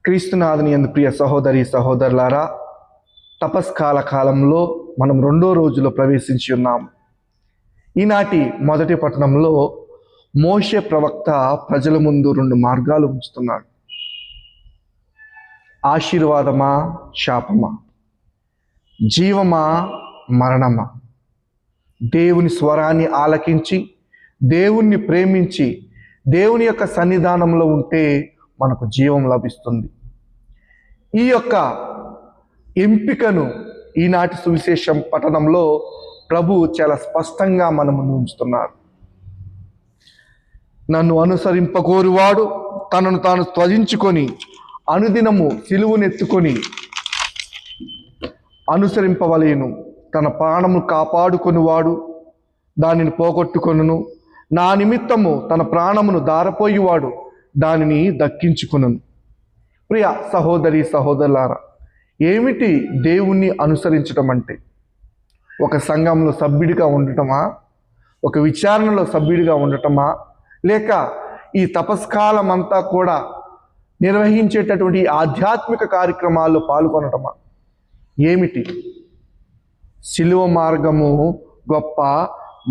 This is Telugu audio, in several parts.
క్రీస్తునాథుని యందు ప్రియ సహోదరి సహోదరులారా, తపస్కాల కాలంలో మనం 2వ రోజులో ప్రవేశించి ఉన్నాం. ఈనాటి మొదటి పట్టణంలో మోషే ప్రవక్త ప్రజల ముందు 2 మార్గాలు ఉంచుతున్నాడు. ఆశీర్వాదమా, శాపమా, జీవమా, మరణమా. దేవుని స్వరాన్ని ఆలకించి, దేవుణ్ణి ప్రేమించి, దేవుని యొక్క సన్నిధానంలో ఉంటే మనకు జీవం లభిస్తుంది. ఈ యొక్క ఎంపికను ఈనాటి సువిశేషం పఠనంలో ప్రభు చాలా స్పష్టంగా మన ముందు ఉంచుతున్నారు. నన్ను అనుసరింపకోరువాడు తనను తాను త్యజించుకొని అనుదినము సిలువనెత్తుకొని అనుసరింపవలేను. తన ప్రాణము కాపాడుకొనివాడు దానిని పోగొట్టుకొనును. నా నిమిత్తము తన ప్రాణమును దారపోయివాడు దానిని దక్కించుకొనును. ప్రియ సహోదరి సహోదరులారా, ఏమిటి దేవుణ్ణి అనుసరించటం అంటే? ఒక సంఘంలో సభ్యుడిగా ఉండటమా? ఒక విచారణలో సభ్యుడిగా ఉండటమా? లేక ఈ తపస్కాలం అంతా కూడా నిర్వహించేటటువంటి ఆధ్యాత్మిక కార్యక్రమాల్లో పాల్గొనటమా? ఏమిటి? శిలువ మార్గము గొప్ప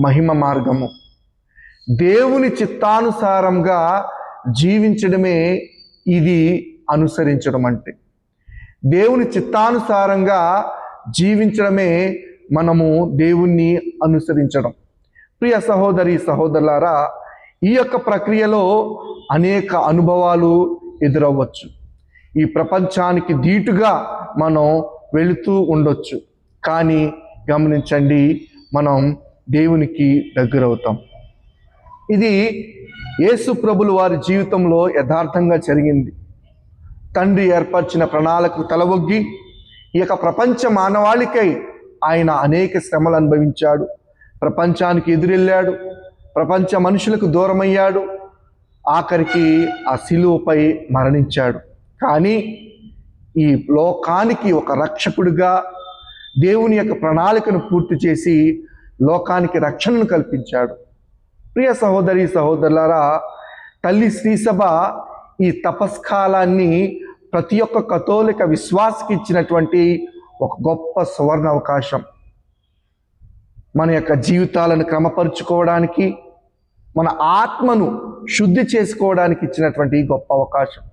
మహిమ మార్గము. దేవుని చిత్తానుసారంగా జీవించడమే ఇది అనుసరించడం అంటే. దేవుని చిత్తానుసారంగా జీవించడమే మనము దేవుణ్ణి అనుసరించడం. ప్రియ సహోదరి సహోదరులారా, ఈ యొక్క ప్రక్రియలో అనేక అనుభవాలు ఎదురవ్వచ్చు. ఈ ప్రపంచానికి ధీటుగా మనం వెళుతూ ఉండొచ్చు, కానీ గమనించండి, మనం దేవునికి దగ్గరవుతాం. ఇది యేసు ప్రభులు వారి జీవితంలో యథార్థంగా జరిగింది. తండ్రి ఏర్పరిచిన ప్రణాళికకు తలవొగ్గి ఈ యొక్క ప్రపంచ మానవాళికై ఆయన అనేక శ్రమలు అనుభవించాడు. ప్రపంచానికి ఎదురెళ్ళాడు, ప్రపంచ మనుషులకు దూరమయ్యాడు, ఆఖరికి ఆ శిలువపై మరణించాడు. కానీ ఈ లోకానికి ఒక రక్షకుడిగా దేవుని యొక్క ప్రణాళికను పూర్తి చేసి లోకానికి రక్షణను కల్పించాడు. ప్రియ సహోదరి సహోదరులారా, తల్లి శ్రీసభ ఈ తపస్కాలాన్ని ప్రతి ఒక్క కథోలిక విశ్వాసకి ఇచ్చినటువంటి ఒక గొప్ప సువర్ణ అవకాశం. మన యొక్క జీవితాలను క్రమపరుచుకోవడానికి, మన ఆత్మను శుద్ధి చేసుకోవడానికి ఇచ్చినటువంటి గొప్ప అవకాశం.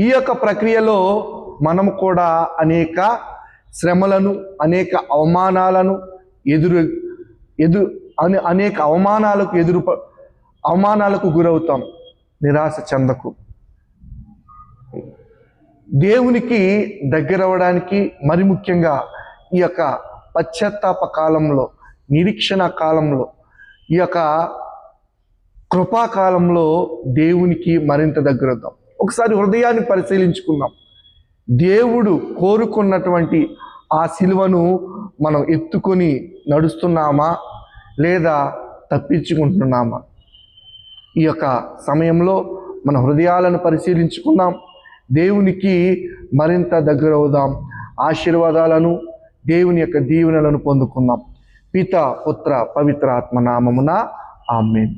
ఈ యొక్క ప్రక్రియలో మనము కూడా అనేక శ్రమలను, అనేక అవమానాలను అనేక అవమానాలకు గురవుతాం. నిరాశ చెందకు. దేవునికి దగ్గరవడానికి, మరి ముఖ్యంగా ఈ యొక్క పశ్చాత్తాప కాలంలో, నిరీక్షణ కాలంలో, ఈ యొక్క కృపాకాలంలో దేవునికి మరింత దగ్గరవుతాం. ఒకసారి హృదయాన్ని పరిశీలించుకుందాం. దేవుడు కోరుకున్నటువంటి ఆ సిలువను మనం ఎత్తుకొని నడుస్తున్నామా లేదా తప్పించుకుంటున్నామా? ఈ యొక్క సమయంలో మన హృదయాలను పరిశీలించుకుందాం. దేవునికి మరింత దగ్గరవుదాం. ఆశీర్వాదాలను, దేవుని యొక్క దీవెనలను పొందుకుందాం. పిత, పుత్ర, పవిత్ర ఆత్మ నామమున ఆమేన్.